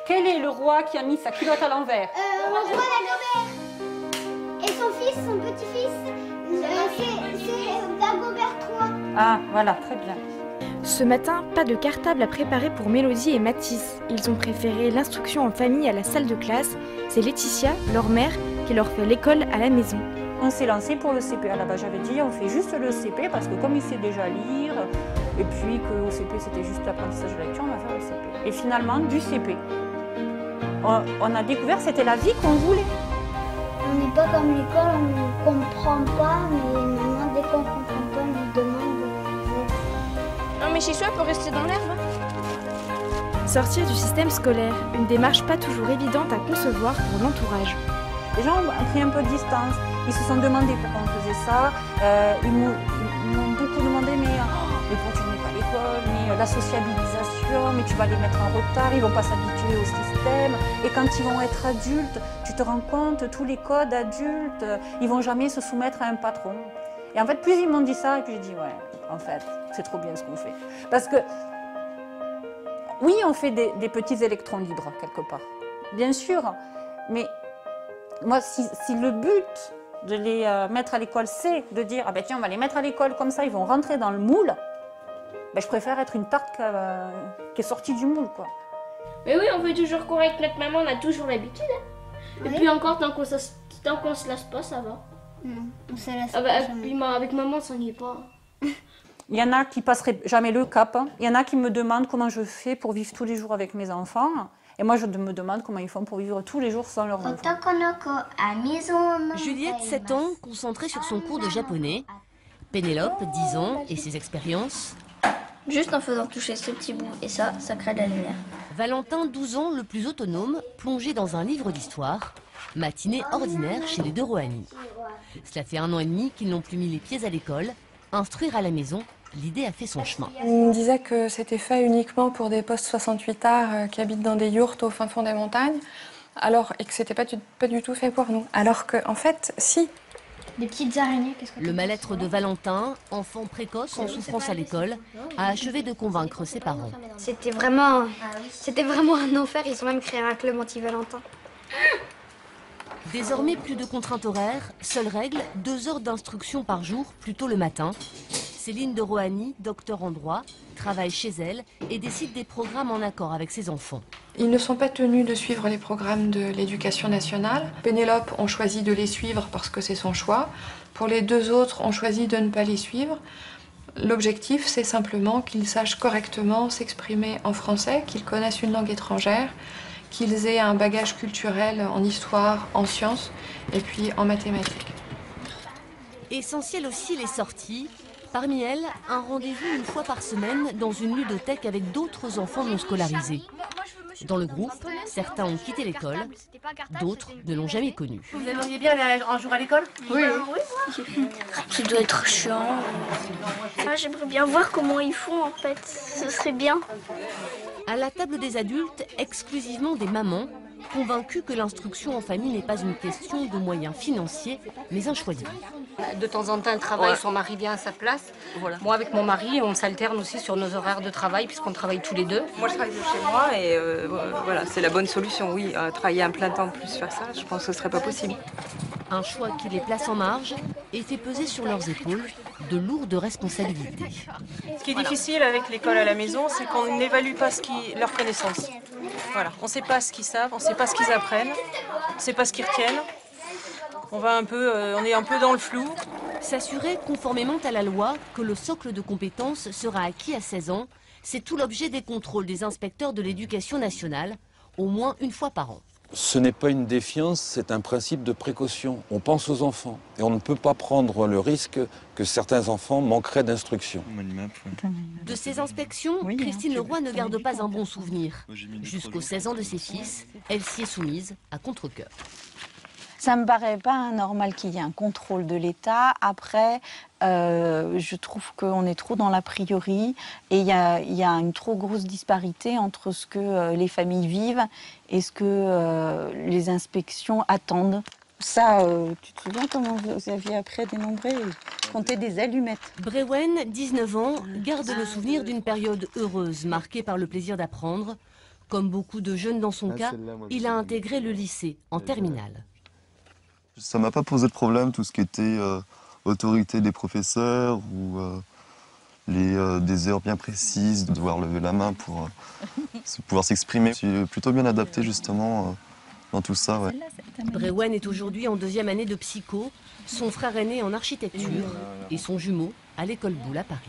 Quel est le roi qui a mis sa culotte à l'envers? Le roi Dagobert. Et son fils, son petit-fils, c'est Dagobert III. Ah, voilà, très bien. Ce matin, pas de cartable à préparer pour Mélodie et Mathis. Ils ont préféré l'instruction en famille à la salle de classe. C'est Laetitia, leur mère, qui leur fait l'école à la maison. On s'est lancé pour le CP. À la base, j'avais dit on fait juste le CP parce que comme il sait déjà lire, et puis qu'au CP c'était juste l'apprentissage de lecture, on va faire le CP. Et finalement, du CP, on a découvert que c'était la vie qu'on voulait. On n'est pas comme l'école, on ne comprend pas, mais maintenant dès qu'on ne comprend pas, on nous demande de faire. Non mais chez soi, on peut rester dans l'herbe. Sortir du système scolaire, une démarche pas toujours évidente à concevoir pour l'entourage. Les gens ont pris un peu de distance, ils se sont demandé pourquoi on faisait ça, ils m'ont beaucoup demandé mais pourquoi tu ne mets pas l'école, mais la sociabilisation, mais tu vas les mettre en retard, ils ne vont pas s'habituer au système, et quand ils vont être adultes, tu te rends compte, tous les codes adultes, ils ne vont jamais se soumettre à un patron. Et en fait, plus ils m'ont dit ça, et puis j'ai dit ouais, en fait, c'est trop bien ce qu'on fait. Parce que, oui, on fait des petits électrons libres, quelque part, bien sûr, mais moi, si le but de les mettre à l'école, c'est de dire ah ben tiens, on va les mettre à l'école comme ça, ils vont rentrer dans le moule, ben, je préfère être une tarte qui est sortie du moule, quoi. Mais oui, on fait toujours correct avec notre maman, on a toujours l'habitude. Hein. Oui. Et puis encore, tant qu'on se lasse pas, ça va. Non, on se laisse Ah bah, pas puis jamais. avec maman, ça n'y est pas. Il y en a qui passeraient jamais le cap, hein. Il y en a qui me demandent comment je fais pour vivre tous les jours avec mes enfants. Et moi, je me demande comment ils font pour vivre tous les jours sans leurs enfants. Juliette, 7 ans, concentrée sur son cours de japonais. Pénélope, 10 ans, et ses expériences. Juste en faisant toucher ce petit bout, et ça crée de la lumière. Valentin, 12 ans, le plus autonome, plongé dans un livre d'histoire. Matinée ordinaire chez les deux Rohani. Cela fait 1 an et demi qu'ils n'ont plus mis les pieds à l'école. Instruire à la maison, l'idée a fait son chemin. On me disait que c'était fait uniquement pour des post-68ards qui habitent dans des yourtes au fin fond des montagnes, et que c'était pas du tout fait pour nous. Alors que, en fait, si. Des petites araignées, qu'est-ce que Le mal-être de Valentin, enfant précoce en souffrance à l'école, a achevé de convaincre ses parents. C'était vraiment un enfer, ils ont même créé un club anti-Valentin. Désormais, plus de contraintes horaires, seule règle, 2 heures d'instruction par jour, plutôt le matin. Céline de Rohani, docteur en droit, travaille chez elle et décide des programmes en accord avec ses enfants. Ils ne sont pas tenus de suivre les programmes de l'éducation nationale. Pénélope, on choisit de les suivre parce que c'est son choix. Pour les 2 autres, on choisit de ne pas les suivre. L'objectif, c'est simplement qu'ils sachent correctement s'exprimer en français, qu'ils connaissent une langue étrangère, qu'ils aient un bagage culturel en histoire, en sciences et puis en mathématiques. Essentiel aussi les sorties. Parmi elles, un rendez-vous 1 fois par semaine dans une ludothèque avec d'autres enfants non scolarisés. Dans le groupe, certains ont quitté l'école, d'autres ne l'ont jamais connue. Vous aimeriez bien aller un jour à l'école? Oui. Ça doit être chiant. J'aimerais bien voir comment ils font en fait, ce serait bien. À la table des adultes, exclusivement des mamans, convaincues que l'instruction en famille n'est pas une question de moyens financiers, mais un choix de vie. De temps en temps, elle travaille, son mari vient à sa place. Voilà. Moi, avec mon mari, on s'alterne aussi sur nos horaires de travail, puisqu'on travaille tous les deux. Moi, je travaille de chez moi et voilà, c'est la bonne solution, oui. Travailler un plein temps plus faire ça, je pense que ce ne serait pas possible. Un choix qui les place en marge et fait peser sur leurs épaules de lourdes responsabilités. Ce qui est difficile avec l'école à la maison, c'est qu'on n'évalue pas leurs connaissances. Voilà, on ne sait pas ce qu'ils savent, on ne sait pas ce qu'ils apprennent, on ne sait pas ce qu'ils retiennent. On est un peu dans le flou. S'assurer, conformément à la loi, que le socle de compétences sera acquis à 16 ans, c'est tout l'objet des contrôles des inspecteurs de l'éducation nationale, au moins 1 fois par an. Ce n'est pas une défiance, c'est un principe de précaution. On pense aux enfants et on ne peut pas prendre le risque que certains enfants manqueraient d'instruction. De ces inspections, Christine Leroy ne garde pas un bon souvenir. Jusqu'aux 16 ans de ses fils, elle s'y est soumise à contre-cœur. Ça ne me paraît pas normal qu'il y ait un contrôle de l'État. Après, je trouve qu'on est trop dans l'a priori et il y a une trop grosse disparité entre ce que les familles vivent et ce que les inspections attendent. Ça, tu te souviens comment vous aviez appris à dénombrer et compter des allumettes? Brewen, 19 ans, garde le souvenir d'une période heureuse marquée par le plaisir d'apprendre, Comme beaucoup de jeunes dans son cas, il a intégré le lycée en terminale. Ça m'a pas posé de problème, tout ce qui était autorité des professeurs ou des heures bien précises, de devoir lever la main pour pouvoir s'exprimer. Je suis plutôt bien adapté justement dans tout ça. Ouais. Brewen est aujourd'hui en 2e année de psycho, son frère aîné en architecture et son jumeau à l'école Boulle à Paris.